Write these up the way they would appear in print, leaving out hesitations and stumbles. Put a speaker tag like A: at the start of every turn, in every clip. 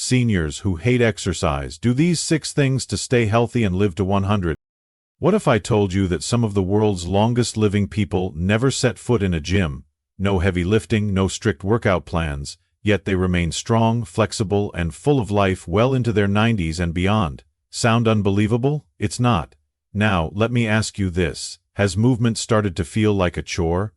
A: seniors who hate exercise, do these 6 things to stay healthy and live to 100. What if I told you that some of the world's longest living people never set foot in a gym? No heavy lifting, no strict workout plans, yet they remain strong, flexible, and full of life well into their 90s and beyond. Sound unbelievable? It's not. Now, let me ask you this. Has movement started to feel like a chore?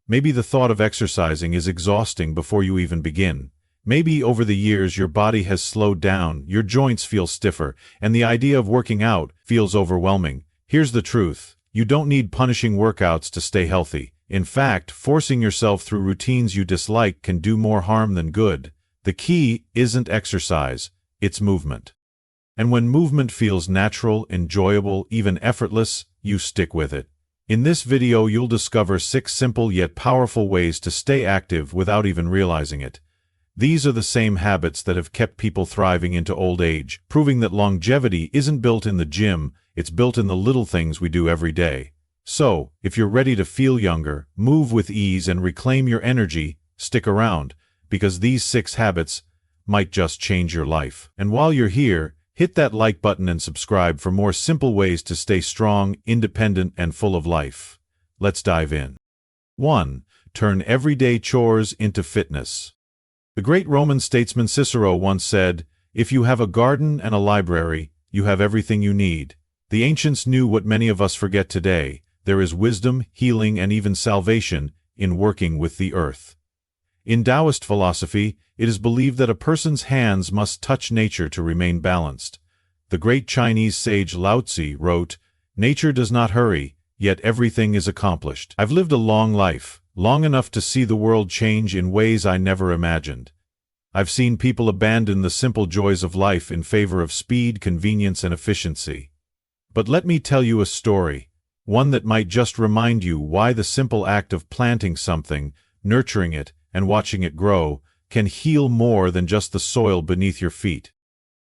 A: Maybe the thought of exercising is exhausting before you even begin. Maybe over the years your body has slowed down, your joints feel stiffer, and the idea of working out feels overwhelming. Here's the truth. You don't need punishing workouts to stay healthy. In fact, forcing yourself through routines you dislike can do more harm than good. The key isn't exercise, it's movement. And when movement feels natural, enjoyable, even effortless, you stick with it. In this video you'll discover 6 simple yet powerful ways to stay active without even realizing it. These are the same habits that have kept people thriving into old age, proving that longevity isn't built in the gym, it's built in the little things we do every day. So, if you're ready to feel younger, move with ease, and reclaim your energy, stick around, because these 6 habits might just change your life. And while you're here, hit that like button and subscribe for more simple ways to stay strong, independent, and full of life. Let's dive in. 1. Turn everyday chores into fitness. The great Roman statesman Cicero once said, "If you have a garden and a library, you have everything you need." The ancients knew what many of us forget today. There is wisdom, healing, and even salvation in working with the earth. In Taoist philosophy, it is believed that a person's hands must touch nature to remain balanced. The great Chinese sage Lao Tzu wrote, "Nature does not hurry, yet everything is accomplished." I've lived a long life, long enough to see the world change in ways I never imagined. I've seen people abandon the simple joys of life in favor of speed, convenience, and efficiency. But let me tell you a story, one that might just remind you why the simple act of planting something, nurturing it, and watching it grow can heal more than just the soil beneath your feet.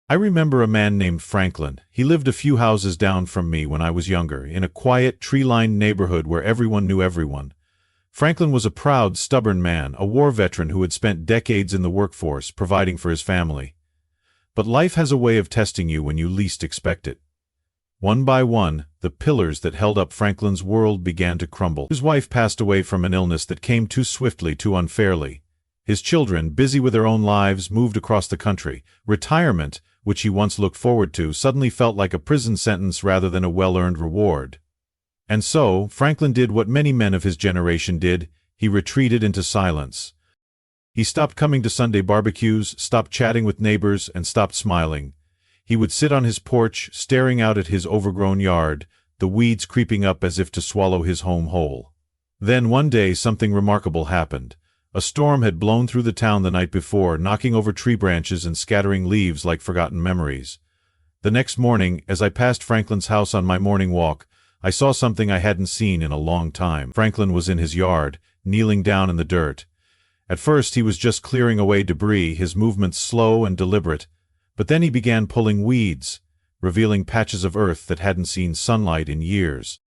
A: I remember a man named Franklin. He lived a few houses down from me when I was younger, in a quiet, tree-lined neighborhood where everyone knew everyone. Franklin was a proud, stubborn man, a war veteran who had spent decades in the workforce, providing for his family. But life has a way of testing you when you least expect it. One by one, the pillars that held up Franklin's world began to crumble. His wife passed away from an illness that came too swiftly, too unfairly. His children, busy with their own lives, moved across the country. Retirement, which he once looked forward to, suddenly felt like a prison sentence rather than a well-earned reward. And so, Franklin did what many men of his generation did. He retreated into silence. He stopped coming to Sunday barbecues, stopped chatting with neighbors, and stopped smiling. He would sit on his porch, staring out at his overgrown yard, the weeds creeping up as if to swallow his home whole. Then one day something remarkable happened. A storm had blown through the town the night before, knocking over tree branches and scattering leaves like forgotten memories. The next morning, as I passed Franklin's house on my morning walk, I saw something I hadn't seen in a long time. Franklin was in his yard, kneeling down in the dirt. At first he was just clearing away debris, his movements slow and deliberate. But then he began pulling weeds, revealing patches of earth that hadn't seen sunlight in years.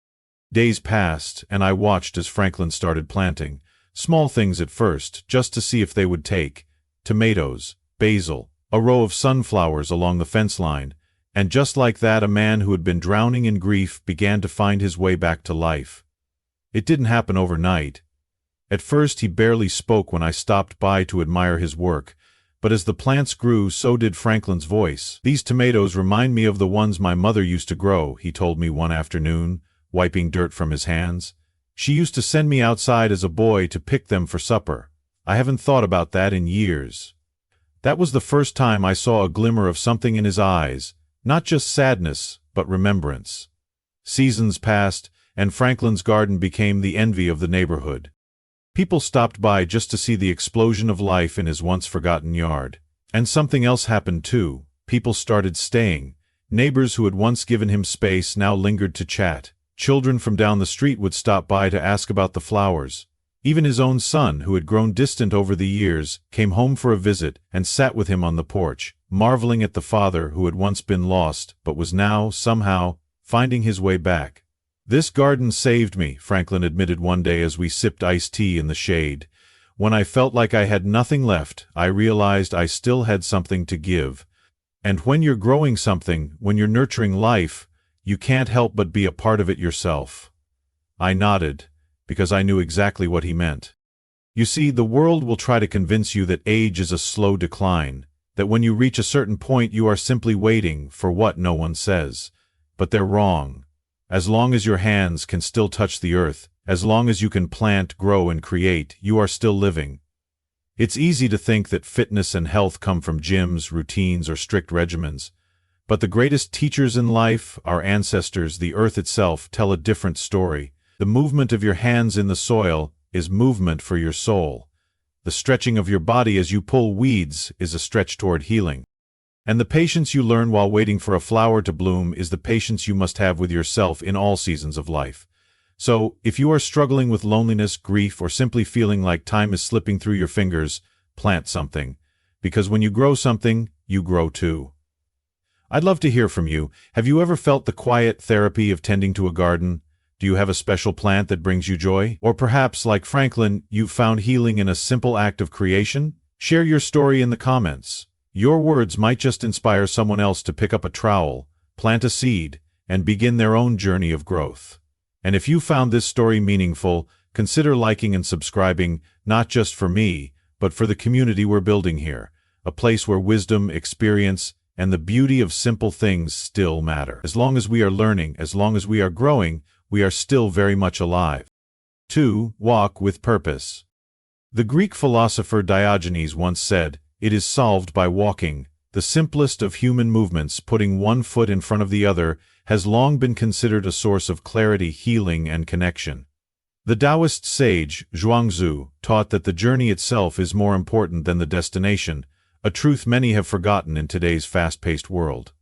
A: Days passed, and I watched as Franklin started planting. Small things at first, just to see if they would take. Tomatoes, basil, a row of sunflowers along the fence line. And just like that, a man who had been drowning in grief began to find his way back to life. It didn't happen overnight. At first he barely spoke when I stopped by to admire his work. But as the plants grew, so did Franklin's voice. "These tomatoes remind me of the ones my mother used to grow," he told me one afternoon, wiping dirt from his hands. "She used to send me outside as a boy to pick them for supper. I haven't thought about that in years." That was the first time I saw a glimmer of something in his eyes, not just sadness, but remembrance. Seasons passed, and Franklin's garden became the envy of the neighborhood. People stopped by just to see the explosion of life in his once-forgotten yard. And something else happened too. People started staying. Neighbors who had once given him space now lingered to chat. Children from down the street would stop by to ask about the flowers. Even his own son, who had grown distant over the years, came home for a visit and sat with him on the porch, marveling at the father who had once been lost but was now, somehow, finding his way back. "This garden saved me," Franklin admitted one day as we sipped iced tea in the shade. When I felt like I had nothing left, I realized I still had something to give. And when you're growing something, when you're nurturing life, you can't help but be a part of it yourself. I nodded, because I knew exactly what he meant. You see, the world will try to convince you that age is a slow decline, that when you reach a certain point you are simply waiting for what no one says. But they're wrong. As long as your hands can still touch the earth, as long as you can plant, grow, and create, you are still living. It's easy to think that fitness and health come from gyms, routines, or strict regimens. But the greatest teachers in life, our ancestors, the earth itself, tell a different story. The movement of your hands in the soil is movement for your soul. The stretching of your body as you pull weeds is a stretch toward healing. And the patience you learn while waiting for a flower to bloom is the patience you must have with yourself in all seasons of life. So, if you are struggling with loneliness, grief, or simply feeling like time is slipping through your fingers, plant something. Because when you grow something, you grow too. I'd love to hear from you. Have you ever felt the quiet therapy of tending to a garden? Do you have a special plant that brings you joy? Or perhaps, like Franklin, you've found healing in a simple act of creation? Share your story in the comments. Your words might just inspire someone else to pick up a trowel, plant a seed, and begin their own journey of growth. And if you found this story meaningful, consider liking and subscribing, not just for me, but for the community we're building here, a place where wisdom, experience, and the beauty of simple things still matter. As long as we are learning, as long as we are growing, we are still very much alive. 2. Walk with purpose. The Greek philosopher Diogenes once said, "It is solved by walking." The simplest of human movements, putting one foot in front of the other, has long been considered a source of clarity, healing, and connection. The Taoist sage, Zhuangzi, taught that the journey itself is more important than the destination, a truth many have forgotten in today's fast-paced world.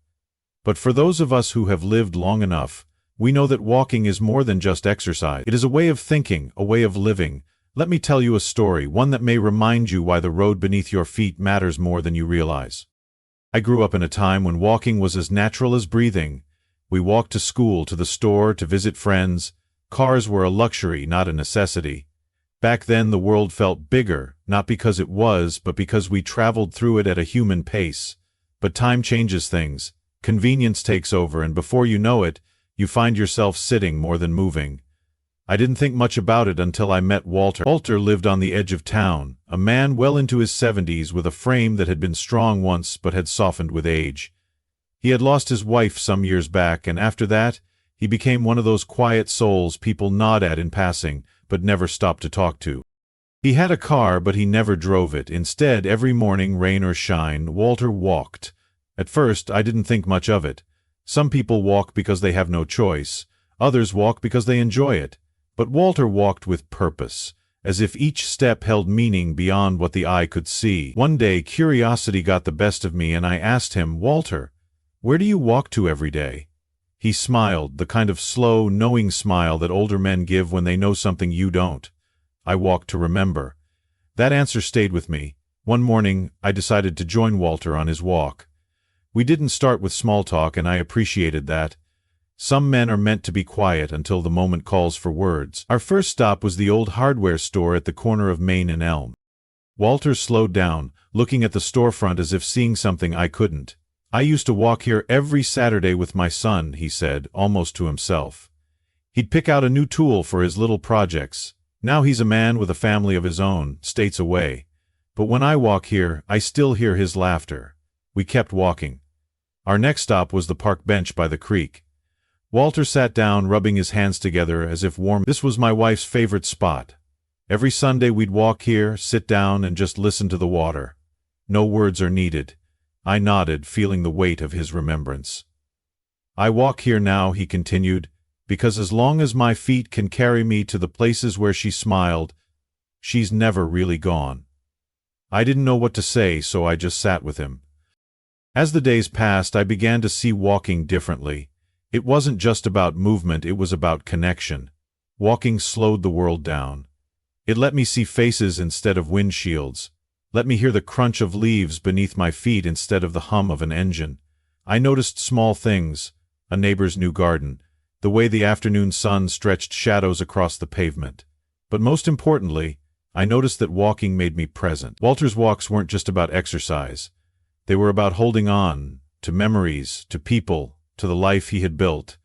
A: But for those of us who have lived long enough, we know that walking is more than just exercise. It is a way of thinking, a way of living. Let me tell you a story, one that may remind you why the road beneath your feet matters more than you realize. I grew up in a time when walking was as natural as breathing. We walked to school, to the store, to visit friends. Cars were a luxury, not a necessity. Back then the world felt bigger, not because it was, but because we traveled through it at a human pace. But time changes things. Convenience takes over, and before you know it, you find yourself sitting more than moving. I didn't think much about it until I met Walter. Walter lived on the edge of town, a man well into his 70s with a frame that had been strong once but had softened with age. He had lost his wife some years back, and after that, he became one of those quiet souls people nod at in passing, but never stop to talk to. He had a car, but he never drove it. Instead, every morning, rain or shine, Walter walked. At first, I didn't think much of it. Some people walk because they have no choice. Others walk because they enjoy it. But Walter walked with purpose, as if each step held meaning beyond what the eye could see. One day, curiosity got the best of me, and I asked him, "Walter, where do you walk to every day?" He smiled, the kind of slow, knowing smile that older men give when they know something you don't. "I walk to remember." That answer stayed with me. One morning, I decided to join Walter on his walk. We didn't start with small talk, and I appreciated that. Some men are meant to be quiet until the moment calls for words. Our first stop was the old hardware store at the corner of Main and Elm. Walter slowed down, looking at the storefront as if seeing something I couldn't. "I used to walk here every Saturday with my son," he said, almost to himself. He'd pick out a new tool for his little projects. Now he's a man with a family of his own, states away. But when I walk here, I still hear his laughter. We kept walking. Our next stop was the park bench by the creek. Walter sat down, rubbing his hands together as if warm. This was my wife's favorite spot. Every Sunday we'd walk here, sit down, and just listen to the water. No words are needed. I nodded, feeling the weight of his remembrance. "I walk here now," he continued, "because as long as my feet can carry me to the places where she smiled, she's never really gone." I didn't know what to say, so I just sat with him. As the days passed, I began to see walking differently. It wasn't just about movement, it was about connection. Walking slowed the world down. It let me see faces instead of windshields. Let me hear the crunch of leaves beneath my feet instead of the hum of an engine. I noticed small things, a neighbor's new garden, the way the afternoon sun stretched shadows across the pavement. But most importantly, I noticed that walking made me present. Walter's walks weren't just about exercise. They were about holding on to memories, to people, to the life he had built.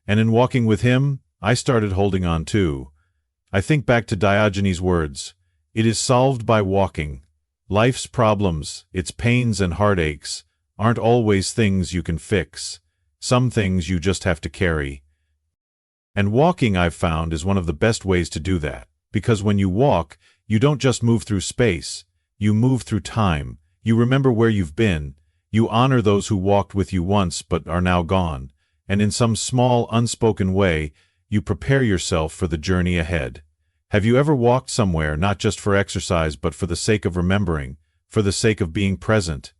A: And in walking with him, I started holding on too. I think back to Diogenes' words, "It is solved by walking." Life's problems, its pains and heartaches, aren't always things you can fix. Some things you just have to carry. And walking, I've found, is one of the best ways to do that. Because when you walk, you don't just move through space, you move through time. You remember where you've been, you honor those who walked with you once but are now gone, and in some small, unspoken way, you prepare yourself for the journey ahead. Have you ever walked somewhere not just for exercise but for the sake of remembering, for the sake of being present?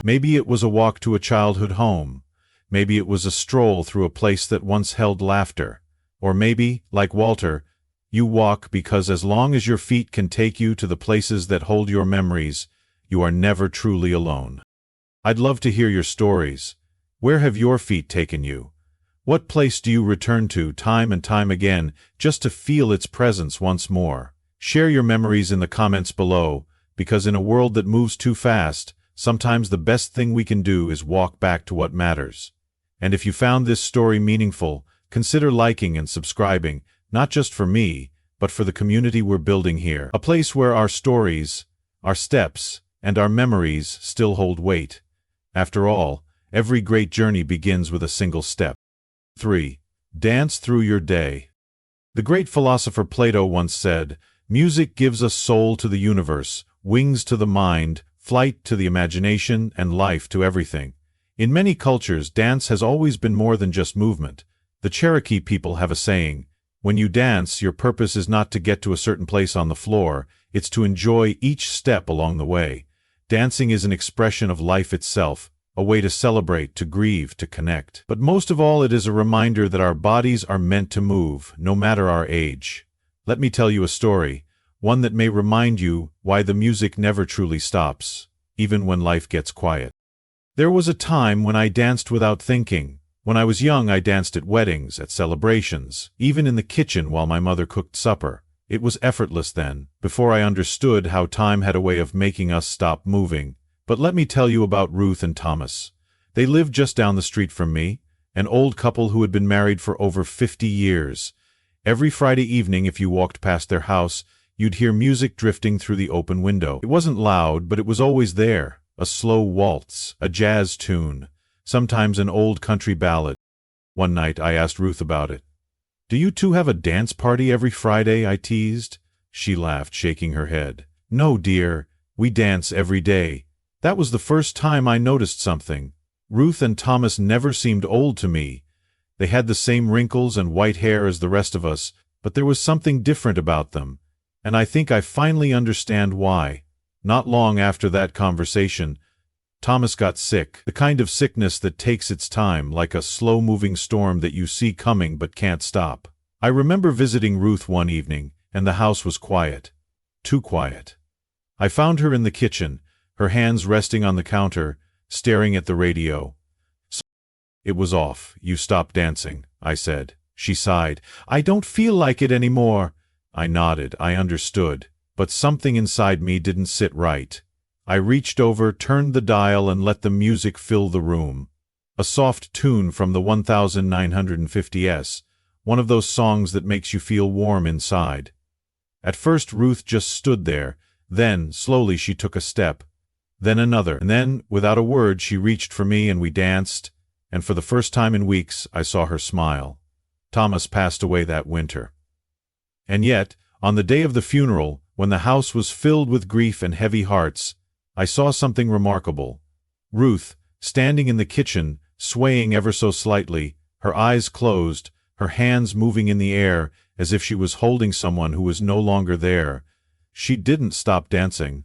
A: Maybe it was a walk to a childhood home. Maybe it was a stroll through a place that once held laughter. Or maybe, like Walter, you walk because as long as your feet can take you to the places that hold your memories, you are never truly alone. I'd love to hear your stories. Where have your feet taken you? What place do you return to time and time again just to feel its presence once more? Share your memories in the comments below, because in a world that moves too fast, sometimes the best thing we can do is walk back to what matters. And if you found this story meaningful, consider liking and subscribing, not just for me, but for the community we're building here. A place where our stories, our steps, and our memories still hold weight. After all, every great journey begins with a single step. 3. Dance through your day. The great philosopher Plato once said, "Music gives a soul to the universe, wings to the mind, flight to the imagination, and life to everything." In many cultures, dance has always been more than just movement. The Cherokee people have a saying, "When you dance, your purpose is not to get to a certain place on the floor, it's to enjoy each step along the way." Dancing is an expression of life itself, a way to celebrate, to grieve, to connect. But most of all, it is a reminder that our bodies are meant to move, no matter our age. Let me tell you a story, one that may remind you why the music never truly stops, even when life gets quiet. There was a time when I danced without thinking. When I was young, I danced at weddings, at celebrations, even in the kitchen while my mother cooked supper. It was effortless then, before I understood how time had a way of making us stop moving. But let me tell you about Ruth and Thomas. They lived just down the street from me, an old couple who had been married for over 50 years. Every Friday evening, if you walked past their house, you'd hear music drifting through the open window. It wasn't loud, but it was always there. A slow waltz, a jazz tune, sometimes an old country ballad. One night I asked Ruth about it. "Do you two have a dance party every Friday?" I teased. She laughed, shaking her head. "No, dear, we dance every day." That was the first time I noticed something. Ruth and Thomas never seemed old to me. They had the same wrinkles and white hair as the rest of us, but there was something different about them, and I think I finally understand why. Not long after that conversation, Thomas got sick, the kind of sickness that takes its time, like a slow-moving storm that you see coming but can't stop. I remember visiting Ruth one evening, and the house was quiet. Too quiet. I found her in the kitchen, her hands resting on the counter, staring at the radio. "It was off. You stopped dancing," I said. She sighed. "I don't feel like it anymore." I nodded. I understood. But something inside me didn't sit right. I reached over, turned the dial, and let the music fill the room. A soft tune from the 1950s, one of those songs that makes you feel warm inside. At first Ruth just stood there, then, slowly, she took a step. Then another, and then, without a word, she reached for me and we danced, and for the first time in weeks, I saw her smile. Thomas passed away that winter. And yet, on the day of the funeral, when the house was filled with grief and heavy hearts, I saw something remarkable. Ruth, standing in the kitchen, swaying ever so slightly, her eyes closed, her hands moving in the air, as if she was holding someone who was no longer there. She didn't stop dancing.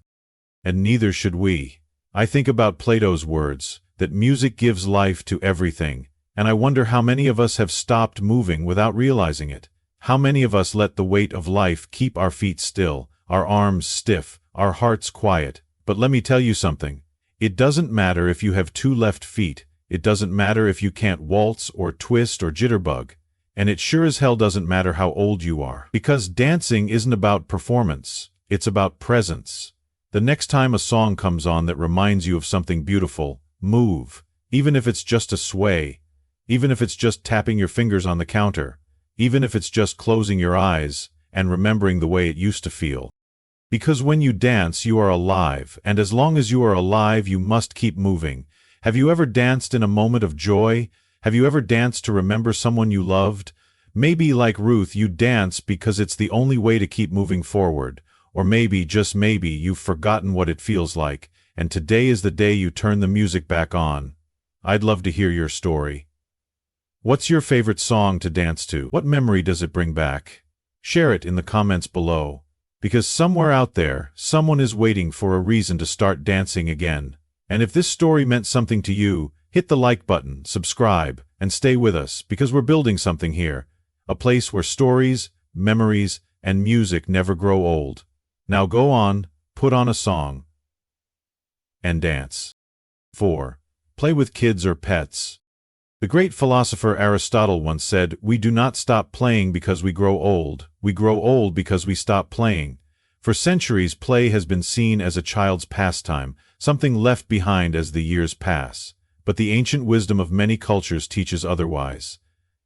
A: And neither should we. I think about Plato's words, that music gives life to everything, and I wonder how many of us have stopped moving without realizing it. How many of us let the weight of life keep our feet still, our arms stiff, our hearts quiet? But let me tell you something. It doesn't matter if you have two left feet, it doesn't matter if you can't waltz or twist or jitterbug, and it sure as hell doesn't matter how old you are. Because dancing isn't about performance. It's about presence. The next time a song comes on that reminds you of something beautiful, move, even if it's just a sway, even if it's just tapping your fingers on the counter, even if it's just closing your eyes and remembering the way it used to feel. Because when you dance, you are alive, and as long as you are alive, you must keep moving. Have you ever danced in a moment of joy? Have you ever danced to remember someone you loved? Maybe, like Ruth, you dance because it's the only way to keep moving forward. Or maybe, just maybe, you've forgotten what it feels like, and today is the day you turn the music back on. I'd love to hear your story. What's your favorite song to dance to? What memory does it bring back? Share it in the comments below. Because somewhere out there, someone is waiting for a reason to start dancing again. And if this story meant something to you, hit the like button, subscribe, and stay with us, because we're building something here. A place where stories, memories, and music never grow old. Now go on, put on a song, and dance. 4. Play with kids or pets. The great philosopher Aristotle once said, "We do not stop playing because we grow old. We grow old because we stop playing." For centuries, play has been seen as a child's pastime, something left behind as the years pass. But the ancient wisdom of many cultures teaches otherwise.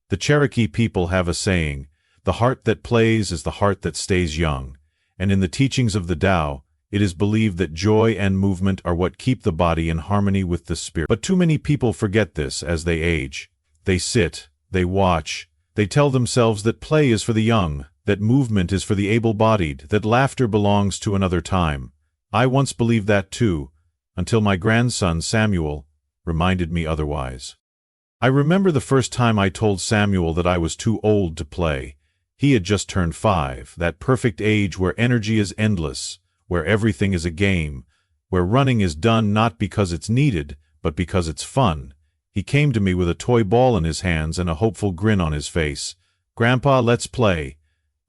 A: The Cherokee people have a saying, "The heart that plays is the heart that stays young." And in the teachings of the Tao, it is believed that joy and movement are what keep the body in harmony with the spirit. But too many people forget this as they age. They sit, they watch, they tell themselves that play is for the young, that movement is for the able-bodied, that laughter belongs to another time. I once believed that too, until my grandson Samuel reminded me otherwise. I remember the first time I told Samuel that I was too old to play. He had just turned 5, that perfect age where energy is endless, where everything is a game, where running is done not because it's needed, but because it's fun. He came to me with a toy ball in his hands and a hopeful grin on his face. "Grandpa, let's play."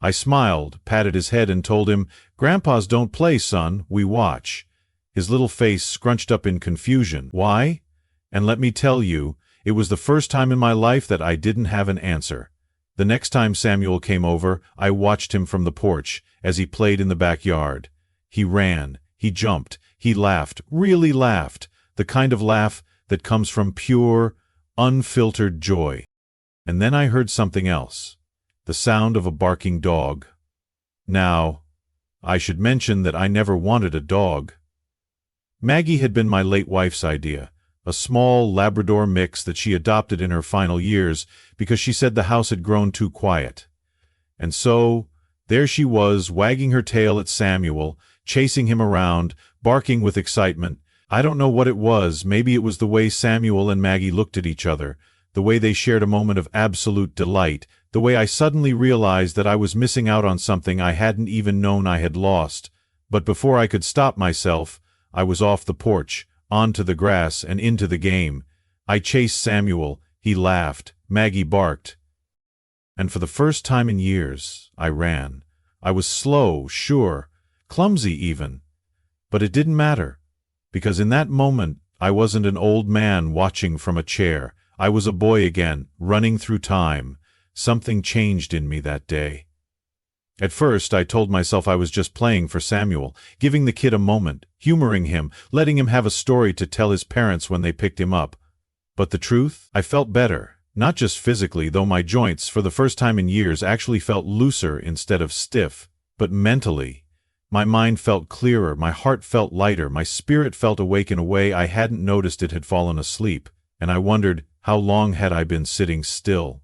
A: I smiled, patted his head, and told him, "Grandpas don't play, son, we watch." His little face scrunched up in confusion. Why? And let me tell you, it was the first time in my life that I didn't have an answer. The next time Samuel came over, I watched him from the porch as he played in the backyard. He ran, he jumped, he laughed, really laughed, the kind of laugh that comes from pure, unfiltered joy. And then I heard something else, the sound of a barking dog. Now, I should mention that I never wanted a dog. Maggie had been my late wife's idea, a small Labrador mix that she adopted in her final years because she said the house had grown too quiet. And so, there she was, wagging her tail at Samuel, chasing him around, barking with excitement. I don't know what it was, maybe it was the way Samuel and Maggie looked at each other, the way they shared a moment of absolute delight, the way I suddenly realized that I was missing out on something I hadn't even known I had lost. But before I could stop myself, I was off the porch, onto the grass, and into the game. I chased Samuel, he laughed, Maggie barked. And for the first time in years, I ran. I was slow, sure, clumsy even. But it didn't matter, because in that moment, I wasn't an old man watching from a chair. I was a boy again, running through time. Something changed in me that day. At first, I told myself I was just playing for Samuel, giving the kid a moment, humoring him, letting him have a story to tell his parents when they picked him up. But the truth? I felt better. Not just physically, though my joints, for the first time in years, actually felt looser instead of stiff, but mentally. My mind felt clearer, my heart felt lighter, my spirit felt awake in a way I hadn't noticed it had fallen asleep, and I wondered, how long had I been sitting still?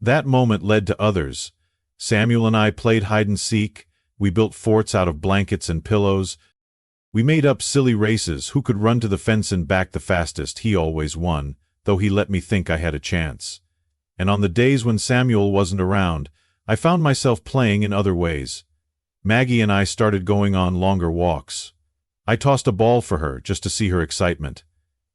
A: That moment led to others. Samuel and I played hide-and-seek, we built forts out of blankets and pillows. We made up silly races, who could run to the fence and back the fastest. He always won, though he let me think I had a chance. And on the days when Samuel wasn't around, I found myself playing in other ways. Maggie and I started going on longer walks. I tossed a ball for her just to see her excitement.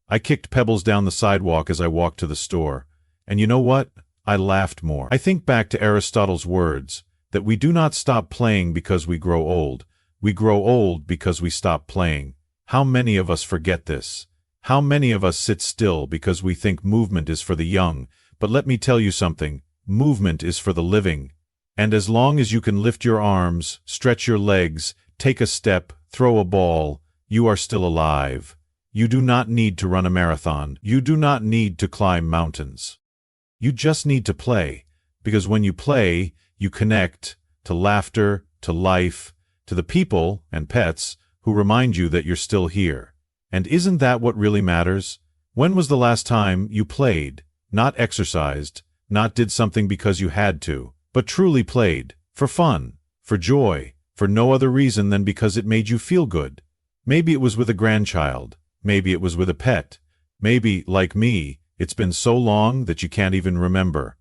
A: I kicked pebbles down the sidewalk as I walked to the store. And you know what? I laughed more. I think back to Aristotle's words, that we do not stop playing because we grow old. We grow old because we stop playing. How many of us forget this? How many of us sit still because we think movement is for the young? But let me tell you something, movement is for the living. And as long as you can lift your arms, stretch your legs, take a step, throw a ball, you are still alive. You do not need to run a marathon. You do not need to climb mountains. You just need to play, because when you play, you connect to laughter, to life, to the people and pets who remind you that you're still here. And isn't that what really matters? When was the last time you played, not exercised, not did something because you had to, but truly played, for fun, for joy, for no other reason than because it made you feel good? Maybe it was with a grandchild. Maybe it was with a pet. Maybe, like me, it's been so long that you can't even remember.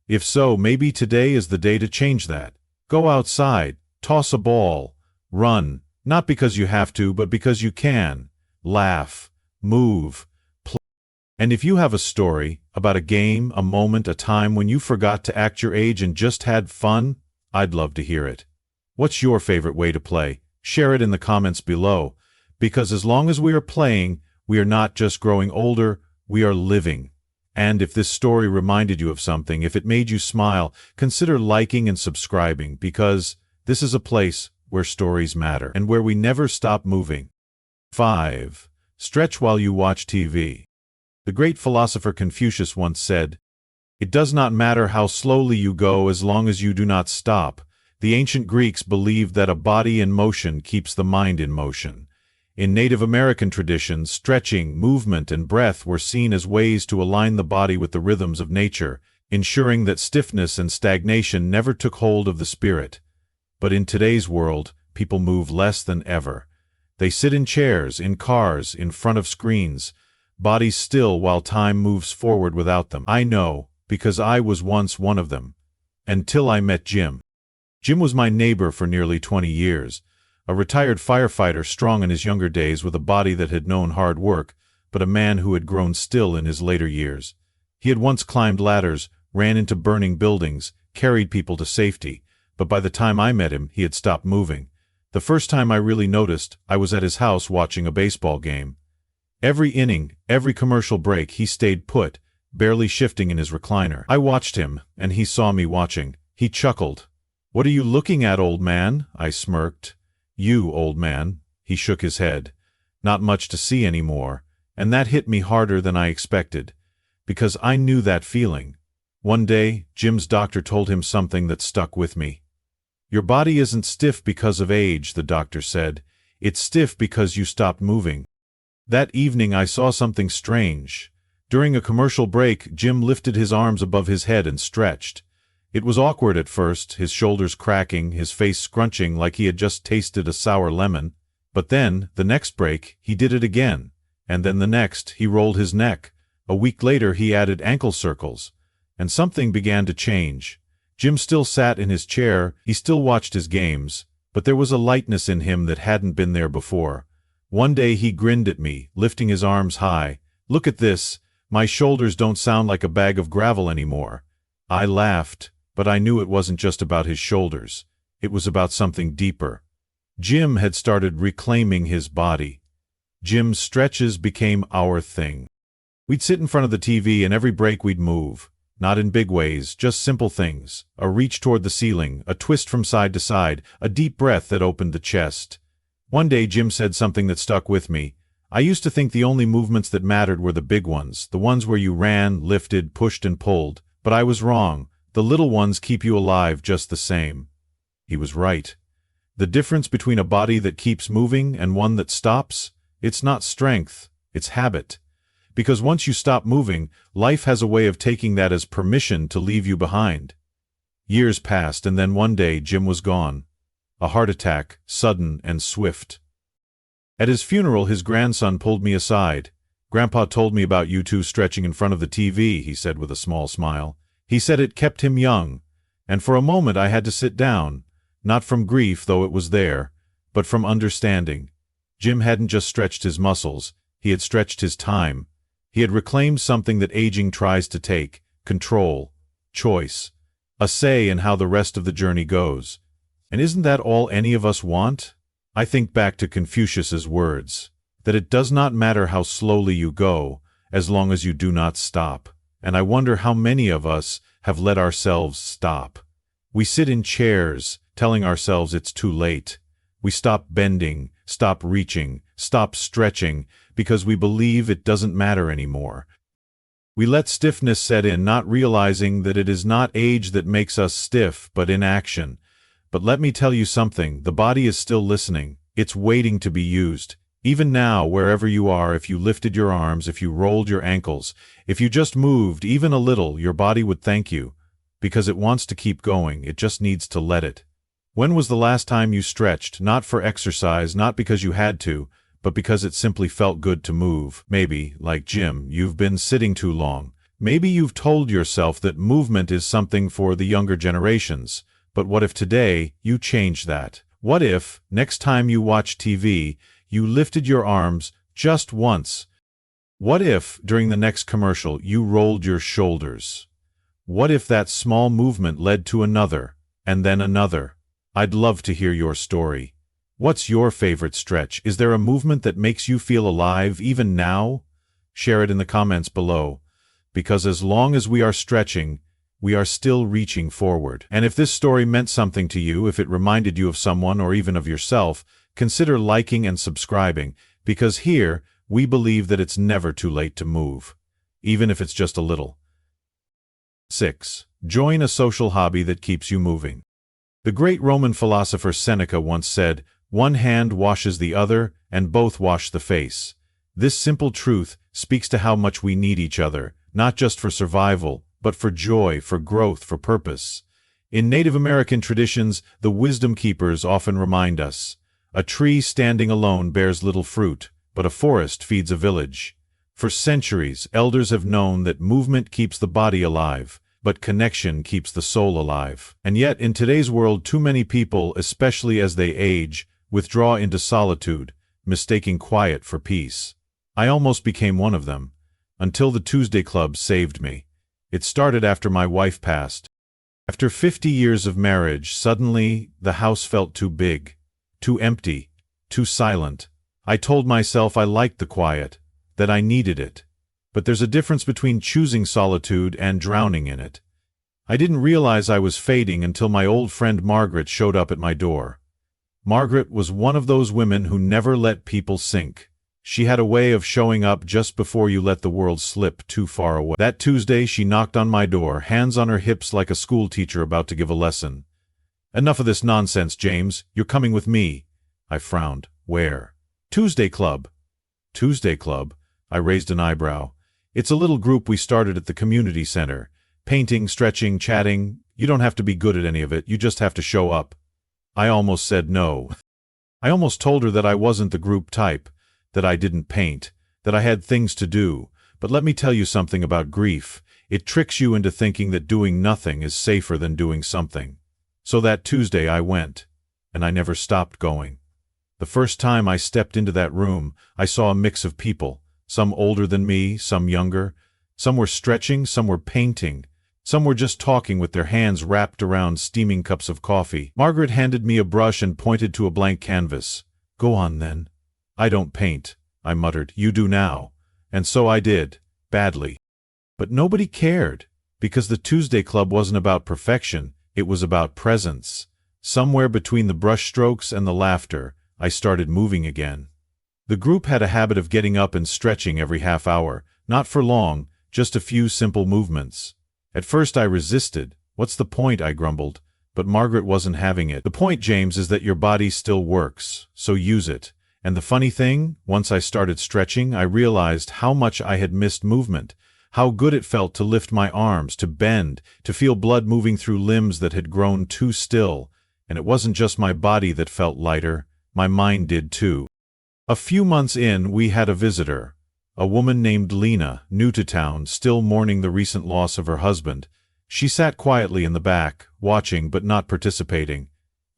A: If so, maybe today is the day to change that. Go outside, toss a ball, run, not because you have to, but because you can. Laugh, move, play. And if you have a story about a game, a moment, a time when you forgot to act your age and just had fun, I'd love to hear it. What's your favorite way to play? Share it in the comments below, because as long as we are playing, we are not just growing older, we are living. And if this story reminded you of something, if it made you smile, consider liking and subscribing, because this is a place where stories matter and where we never stop moving. 5. Stretch while you watch TV. The great philosopher Confucius once said, "It does not matter how slowly you go as long as you do not stop." The ancient Greeks believed that a body in motion keeps the mind in motion. In Native American traditions, stretching, movement, and breath were seen as ways to align the body with the rhythms of nature, ensuring that stiffness and stagnation never took hold of the spirit. But in today's world, people move less than ever. They sit in chairs, in cars, in front of screens, bodies still while time moves forward without them. I know, because I was once one of them. Until I met Jim. Jim was my neighbor for nearly 20 years. A retired firefighter, strong in his younger days with a body that had known hard work, but a man who had grown still in his later years. He had once climbed ladders, ran into burning buildings, carried people to safety, but by the time I met him, he had stopped moving. The first time I really noticed, I was at his house watching a baseball game. Every inning, every commercial break, he stayed put, barely shifting in his recliner. I watched him, and he saw me watching. He chuckled. "What are you looking at, old man?" I smirked. "You, old man." He shook his head. "Not much to see anymore." And that hit me harder than I expected, because I knew that feeling. One day, Jim's doctor told him something that stuck with me. "Your body isn't stiff because of age," the doctor said. "It's stiff because you stopped moving." That evening I saw something strange. During a commercial break, Jim lifted his arms above his head and stretched. It was awkward at first, his shoulders cracking, his face scrunching like he had just tasted a sour lemon. But then, the next break, he did it again. And then the next, he rolled his neck. A week later he added ankle circles. And something began to change. Jim still sat in his chair, he still watched his games, but there was a lightness in him that hadn't been there before. One day he grinned at me, lifting his arms high. "Look at this, my shoulders don't sound like a bag of gravel anymore." I laughed. But I knew it wasn't just about his shoulders. It was about something deeper. Jim had started reclaiming his body. Jim's stretches became our thing. We'd sit in front of the TV and every break we'd move. Not in big ways, just simple things. A reach toward the ceiling, a twist from side to side, a deep breath that opened the chest. One day Jim said something that stuck with me. "I used to think the only movements that mattered were the big ones, the ones where you ran, lifted, pushed and pulled. But I was wrong. The little ones keep you alive just the same." He was right. The difference between a body that keeps moving and one that stops, it's not strength, it's habit. Because once you stop moving, life has a way of taking that as permission to leave you behind. Years passed and then one day Jim was gone. A heart attack, sudden and swift. At his funeral his grandson pulled me aside. "Grandpa told me about you two stretching in front of the TV," he said with a small smile. He said it kept him young, and for a moment I had to sit down, not from grief, though it was there, but from understanding. Jim hadn't just stretched his muscles, he had stretched his time. He had reclaimed something that aging tries to take: control, choice, a say in how the rest of the journey goes. And isn't that all any of us want? I think back to Confucius's words, that it does not matter how slowly you go, as long as you do not stop. And I wonder how many of us have let ourselves stop. We sit in chairs, telling ourselves it's too late. We stop bending, stop reaching, stop stretching, because we believe it doesn't matter anymore. We let stiffness set in, not realizing that it is not age that makes us stiff, but inaction. But let me tell you something, the body is still listening. It's waiting to be used. Even now, wherever you are, if you lifted your arms, if you rolled your ankles, if you just moved even a little, your body would thank you. Because it wants to keep going, it just needs to let it. When was the last time you stretched, not for exercise, not because you had to, but because it simply felt good to move? Maybe, like Jim, you've been sitting too long. Maybe you've told yourself that movement is something for the younger generations. But what if today you change that? What if, next time you watch TV, you lifted your arms just once? What if, during the next commercial, you rolled your shoulders? What if that small movement led to another, and then another? I'd love to hear your story. What's your favorite stretch? Is there a movement that makes you feel alive even now? Share it in the comments below. Because as long as we are stretching, we are still reaching forward. And if this story meant something to you, if it reminded you of someone or even of yourself, consider liking and subscribing, because here, we believe that it's never too late to move, even if it's just a little. 6. Join a social hobby that keeps you moving. The great Roman philosopher Seneca once said, "One hand washes the other, and both wash the face." This simple truth speaks to how much we need each other, not just for survival, but for joy, for growth, for purpose. In Native American traditions, the wisdom keepers often remind us, a tree standing alone bears little fruit, but a forest feeds a village. For centuries, elders have known that movement keeps the body alive, but connection keeps the soul alive. And yet, in today's world, too many people, especially as they age, withdraw into solitude, mistaking quiet for peace. I almost became one of them, until the Tuesday Club saved me. It started after my wife passed. After 50 years of marriage, suddenly the house felt too big, too empty, too silent. I told myself I liked the quiet, that I needed it. But there's a difference between choosing solitude and drowning in it. I didn't realize I was fading until my old friend Margaret showed up at my door. Margaret was one of those women who never let people sink. She had a way of showing up just before you let the world slip too far away. That Tuesday she knocked on my door, hands on her hips like a school teacher about to give a lesson. "Enough of this nonsense, James. You're coming with me." I frowned. "Where?" "Tuesday Club." "Tuesday Club?" I raised an eyebrow. "It's a little group we started at the community center. Painting, stretching, chatting. You don't have to be good at any of it, you just have to show up." I almost said no. I almost told her that I wasn't the group type, that I didn't paint, that I had things to do. But let me tell you something about grief. It tricks you into thinking that doing nothing is safer than doing something. So that Tuesday I went, and I never stopped going. The first time I stepped into that room, I saw a mix of people, some older than me, some younger. Some were stretching, some were painting. Some were just talking with their hands wrapped around steaming cups of coffee. Margaret handed me a brush and pointed to a blank canvas. "Go on, then." "I don't paint," I muttered. "You do now." And so I did, badly. But nobody cared, because the Tuesday Club wasn't about perfection, it was about presence. Somewhere between the brushstrokes and the laughter, I started moving again. The group had a habit of getting up and stretching every half hour, not for long, just a few simple movements. At first I resisted. "What's the point?" I grumbled. But Margaret wasn't having it. "The point, James, is that your body still works, so use it." And the funny thing, once I started stretching, I realized how much I had missed movement, how good it felt to lift my arms, to bend, to feel blood moving through limbs that had grown too still. And it wasn't just my body that felt lighter, my mind did too. A few months in, we had a visitor. A woman named Lena, new to town, still mourning the recent loss of her husband. She sat quietly in the back, watching but not participating.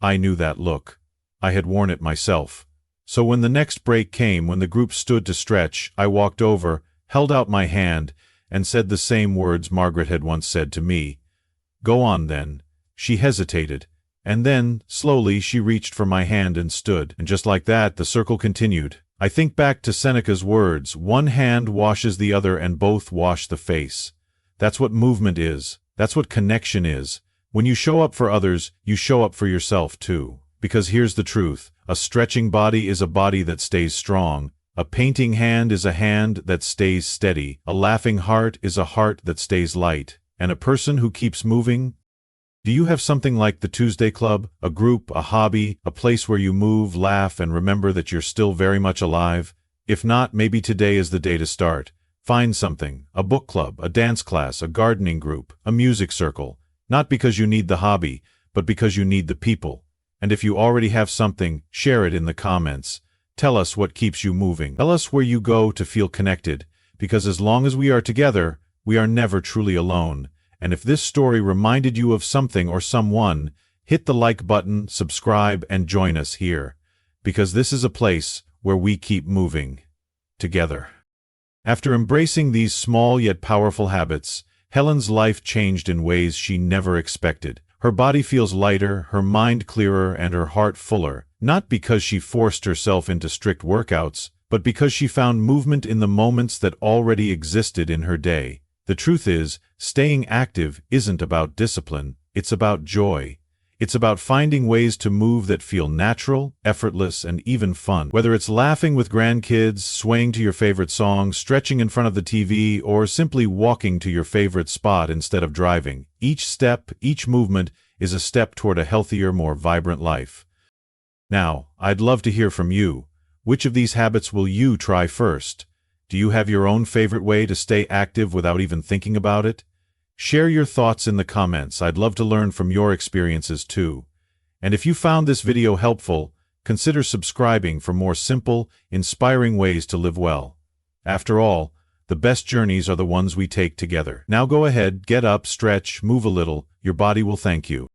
A: I knew that look. I had worn it myself. So when the next break came, when the group stood to stretch, I walked over, held out my hand, and said the same words Margaret had once said to me. "Go on, then." She hesitated, and then, slowly, she reached for my hand and stood. And just like that, the circle continued. I think back to Seneca's words, "One hand washes the other and both wash the face." That's what movement is. That's what connection is. When you show up for others, you show up for yourself too. Because here's the truth. A stretching body is a body that stays strong. A painting hand is a hand that stays steady. A laughing heart is a heart that stays light. And a person who keeps moving? Do you have something like the Tuesday Club, a group, a hobby, a place where you move, laugh, and remember that you're still very much alive? If not, maybe today is the day to start. Find something, a book club, a dance class, a gardening group, a music circle. Not because you need the hobby, but because you need the people. And if you already have something, share it in the comments. Tell us what keeps you moving. Tell us where you go to feel connected, because as long as we are together, we are never truly alone. And if this story reminded you of something or someone, hit the like button, subscribe, and join us here. Because this is a place where we keep moving together. After embracing these small yet powerful habits, Helen's life changed in ways she never expected. Her body feels lighter, her mind clearer, and her heart fuller, not because she forced herself into strict workouts, but because she found movement in the moments that already existed in her day. The truth is, staying active isn't about discipline, it's about joy. It's about finding ways to move that feel natural, effortless, and even fun. Whether it's laughing with grandkids, swaying to your favorite song, stretching in front of the TV, or simply walking to your favorite spot instead of driving, each step, each movement is a step toward a healthier, more vibrant life. Now, I'd love to hear from you. Which of these habits will you try first? Do you have your own favorite way to stay active without even thinking about it? Share your thoughts in the comments. I'd love to learn from your experiences too. And if you found this video helpful, consider subscribing for more simple, inspiring ways to live well. After all, the best journeys are the ones we take together. Now go ahead, get up, stretch, move a little. Your body will thank you.